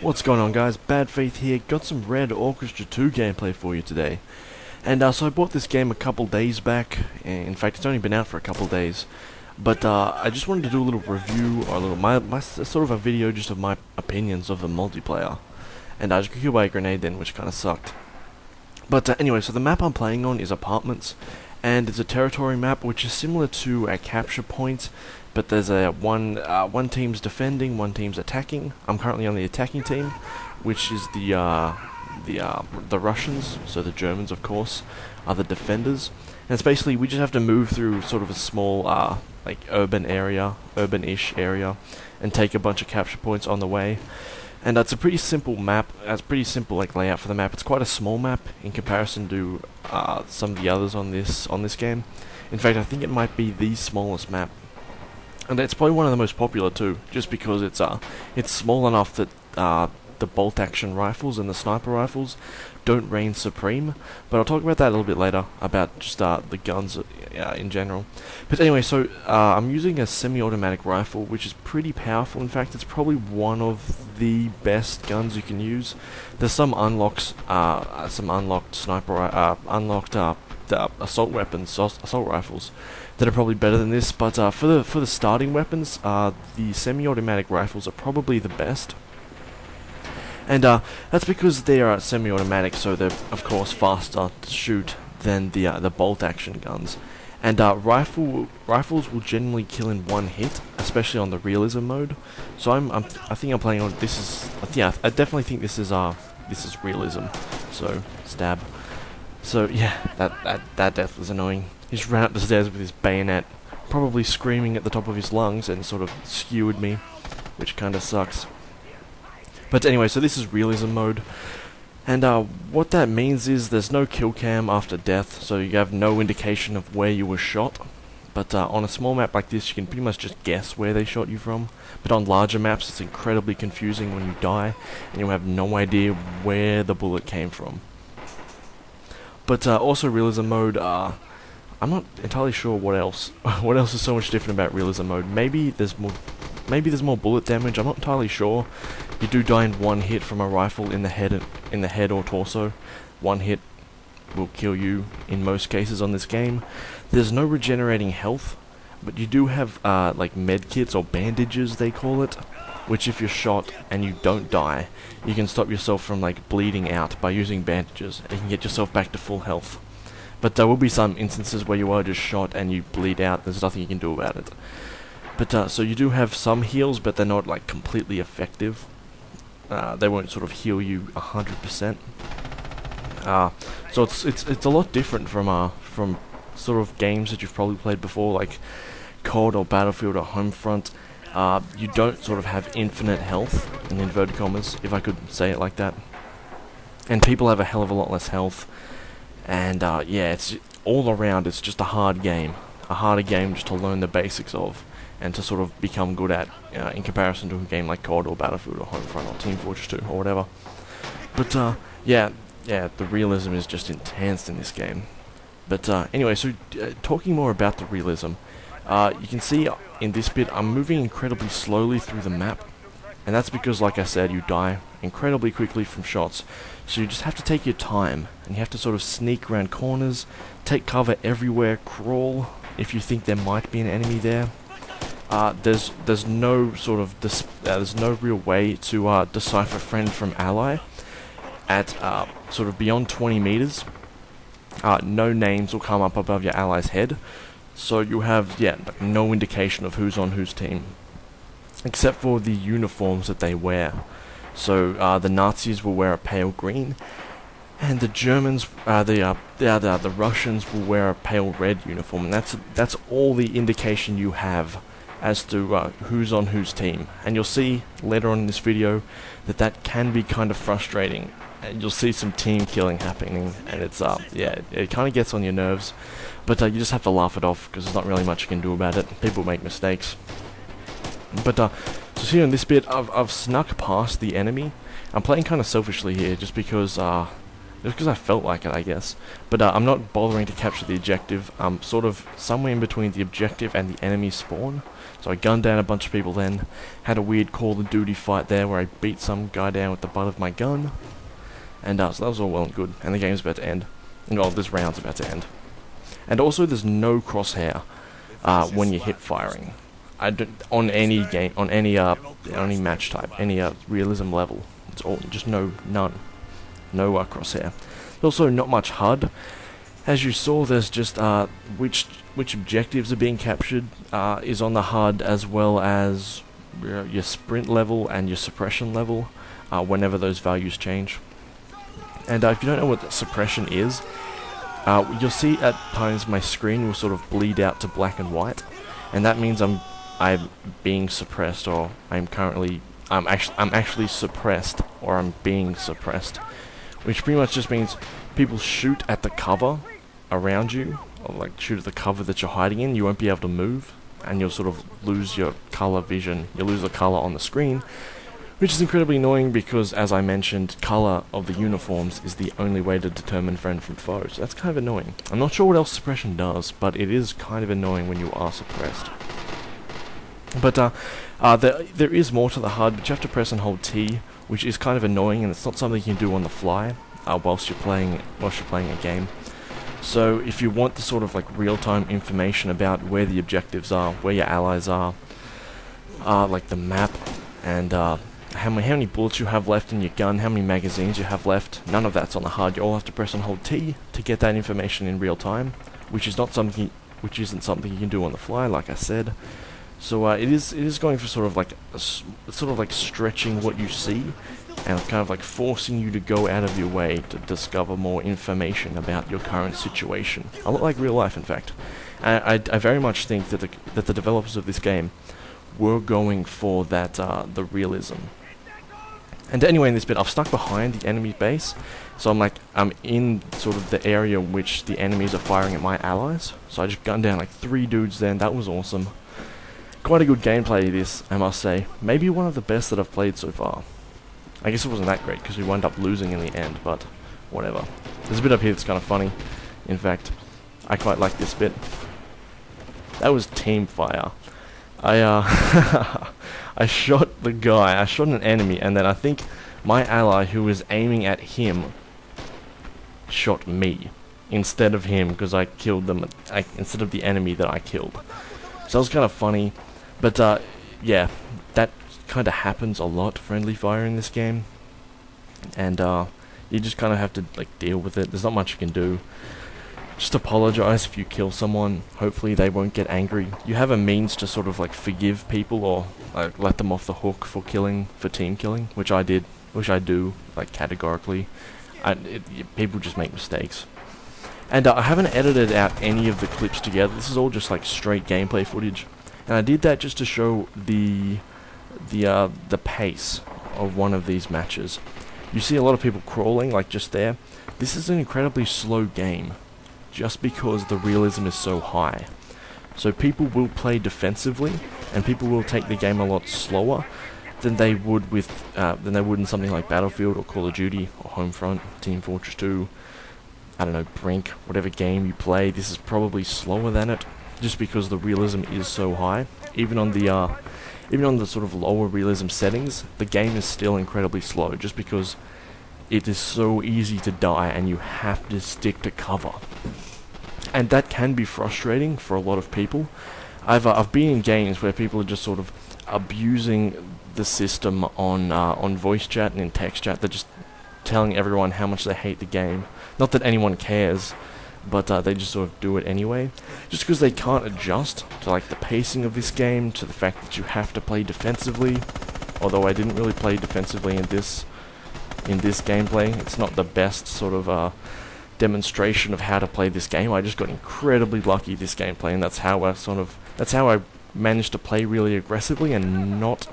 What's going on, guys? Bad Faith here. Got some Red Orchestra 2 gameplay for you today. And so I bought this game a couple days back. In fact, it's only been out for a couple days. But I just wanted to do a little review, or a little my sort of a video just of my opinions of the multiplayer. And I just got killed by a grenade then, which kind of sucked. But anyway, so the map I'm playing on is Apartments, and it's a territory map which is similar to a capture point, but there's a one team's defending, one team's attacking. I'm currently on the attacking team, which is the Russians, so the Germans, of course, are the defenders. And it's basically we just have to move through sort of a small like urban-ish area, and take a bunch of capture points on the way. And it's a pretty simple map. It's pretty simple like layout for the map. It's quite a small map in comparison to some of the others on this game. In fact, I think it might be the smallest map, and it's probably one of the most popular too, just because it's small enough that the bolt action rifles and the sniper rifles don't reign supreme. But I'll talk about that a little bit later, about just the guns in general. But anyway, so I'm using a semi-automatic rifle, which is pretty powerful. In fact, it's probably one of the best guns you can use. There's some unlocked assault weapons, assault rifles, that are probably better than this. But for the starting weapons, the semi-automatic rifles are probably the best. And that's because they are semi-automatic, so they're of course faster to shoot than the bolt-action guns. And rifles will generally kill in one hit, especially on the realism mode. So I think I'm playing on I definitely think this is realism. So stab. So yeah, that death was annoying. He just ran up the stairs with his bayonet, probably screaming at the top of his lungs, and sort of skewered me, which kind of sucks. But anyway, so this is realism mode, and what that means is there's no kill cam after death, so you have no indication of where you were shot. But on a small map like this, you can pretty much just guess where they shot you from. But on larger maps, it's incredibly confusing when you die, and you have no idea where the bullet came from. But also realism mode, I'm not entirely sure what else is so much different about realism mode. Maybe there's more bullet damage. I'm not entirely sure. You do die in one hit from a rifle in the head or torso. One hit will kill you in most cases on this game. There's no regenerating health, but you do have like med kits, or bandages they call it, which if you're shot and you don't die, you can stop yourself from like bleeding out by using bandages, and you can get yourself back to full health. But there will be some instances where you are just shot and you bleed out. There's nothing you can do about it. But so you do have some heals, but they're not like completely effective. They won't sort of heal you 100%. So it's a lot different from sort of games that you've probably played before, like COD or Battlefield or Homefront. You don't sort of have infinite health, in inverted commas, if I could say it like that. And people have a hell of a lot less health. And yeah, it's all around. It's just a harder game just to learn the basics of, and to sort of become good at, in comparison to a game like COD or Battlefield or Homefront or Team Fortress 2 or whatever. But yeah, the realism is just intense in this game. But anyway, so talking more about the realism, you can see in this bit I'm moving incredibly slowly through the map, and that's because, like I said, you die incredibly quickly from shots. So you just have to take your time, and you have to sort of sneak around corners, take cover everywhere, crawl if you think there might be an enemy there. There's no sort of there's no real way to decipher friend from ally at sort of beyond 20 meters. No names will come up above your ally's head, so you have no indication of who's on whose team, except for the uniforms that they wear. So the Nazis will wear a pale green, and the Germans, the Russians will wear a pale red uniform, and that's all the indication you have as to who's on whose team. And you'll see later on in this video that can be kind of frustrating, and you'll see some team killing happening, and it's it kind of gets on your nerves, but you just have to laugh it off, because there's not really much you can do about it. People make mistakes. But so here in this bit, I've snuck past the enemy. I'm playing kind of selfishly here, just because just because I felt like it, I guess. But I'm not bothering to capture the objective. I'm sort of somewhere in between the objective and the enemy spawn. So I gunned down a bunch of people then, had a weird Call of Duty fight there where I beat some guy down with the butt of my gun. And so that was all well and good, and the game's about to end. Well, this round's about to end. And also there's no crosshair when you're hip firing. On any game, on any match type, any realism level. It's all just none. No crosshair. There's also not much HUD. As you saw, there's just which objectives are being captured is on the HUD, as well as your sprint level and your suppression level whenever those values change. And if you don't know what suppression is, you'll see at times my screen will sort of bleed out to black and white, and that means I'm being suppressed, or I'm actually suppressed, or I'm being suppressed, which pretty much just means people shoot at the cover around you, or like shoot at the cover that you're hiding in. You won't be able to move, and you'll sort of lose your color vision. You'll lose the color on the screen, which is incredibly annoying because, as I mentioned, color of the uniforms is the only way to determine friend from foe. So that's kind of annoying. I'm not sure what else suppression does, but it is kind of annoying when you are suppressed. But there is more to the HUD, but you have to press and hold T, which is kind of annoying, and it's not something you can do on the fly whilst you're playing a game. So if you want the sort of like real-time information about where the objectives are, where your allies are, like the map, and how many bullets you have left in your gun, how many magazines you have left, none of that's on the HUD. You all have to press and hold T to get that information in real time, which isn't something you can do on the fly, like I said. So it is going for sort of like stretching what you see, and kind of like forcing you to go out of your way to discover more information about your current situation. A lot like real life, in fact. I very much think that the developers of this game were going for that the realism. And anyway, in this bit, I've stuck behind the enemy base, so I'm in sort of the area in which the enemies are firing at my allies. So I just gunned down like 3 dudes then. That was awesome. Quite a good gameplay, this, I must say. Maybe one of the best that I've played so far. I guess it wasn't that great because we wound up losing in the end, but whatever. There's a bit up here that's kind of funny. In fact, I quite like this bit. That was team fire. I shot the guy, I shot an enemy, and then I think my ally who was aiming at him shot me instead of him, because I killed them instead of the enemy that I killed. So that was kind of funny, but yeah, that kind of happens a lot, friendly fire in this game, and you just kind of have to like deal with it. There's not much you can do. Just apologize if you kill someone. Hopefully they won't get angry. You have a means to sort of like forgive people, or like let them off the hook for team killing, which I do like categorically. People just make mistakes. And I haven't edited out any of the clips together. This is all just like straight gameplay footage, and I did that just to show the pace of one of these matches. You see a lot of people crawling like just there. This is an incredibly slow game, just because the realism is so high. So people will play defensively, and people will take the game a lot slower than they would in something like Battlefield or Call of Duty or Homefront, Team Fortress 2. I don't know, Brink, whatever game you play. This is probably slower than it, just because the realism is so high. Even on the sort of lower realism settings, the game is still incredibly slow, just because it is so easy to die and you have to stick to cover. And that can be frustrating for a lot of people. I've been in games where people are just sort of abusing the system on voice chat and in text chat. They're just telling everyone how much they hate the game. Not that anyone cares, but they just sort of do it anyway. Just because they can't adjust to like the pacing of this game, to the fact that you have to play defensively. Although I didn't really play defensively in this gameplay. It's not the best sort of demonstration of how to play this game. I just got incredibly lucky this gameplay, and that's how I managed to play really aggressively and not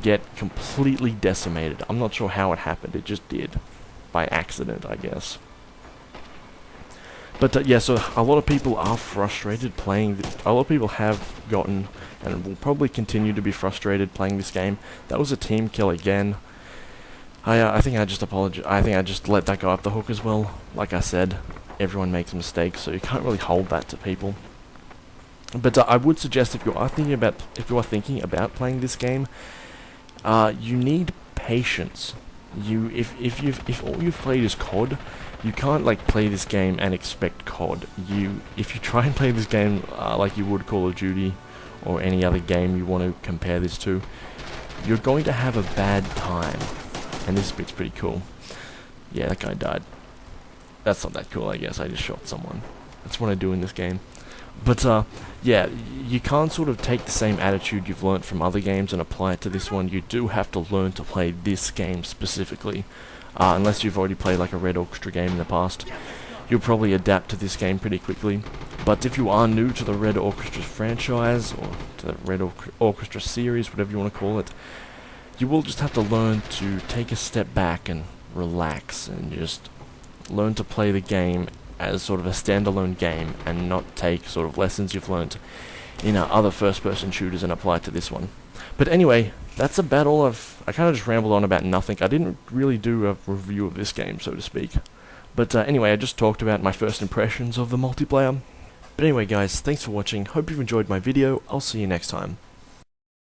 get completely decimated. I'm not sure how it happened. It just did, by accident, I guess. But yeah, so a lot of people are frustrated playing. A lot of people have gotten and will probably continue to be frustrated playing this game. That was a team kill again. I think I just apologize. I think I just let that go off the hook as well. Like I said, everyone makes mistakes, so you can't really hold that to people. But I would suggest if you are thinking about playing this game, you need patience. If all you've played is COD, you can't like play this game and expect COD. If you try and play this game like you would Call of Duty or any other game you want to compare this to, you're going to have a bad time. And this bit's pretty cool. Yeah, that guy died. That's not that cool, I guess. I just shot someone. That's what I do in this game. But, yeah, you can't sort of take the same attitude you've learnt from other games and apply it to this one. You do have to learn to play this game specifically. Unless you've already played like a Red Orchestra game in the past, you'll probably adapt to this game pretty quickly. But if you are new to the Red Orchestra franchise, or to the Red Orchestra series, whatever you want to call it, you will just have to learn to take a step back and relax and just learn to play the game as sort of a standalone game and not take sort of lessons you've learned in other first-person shooters and apply it to this one. But anyway, that's about all I kind of just rambled on about nothing. I didn't really do a review of this game, so to speak. But anyway, I just talked about my first impressions of the multiplayer. But anyway guys, thanks for watching. Hope you've enjoyed my video. I'll see you next time.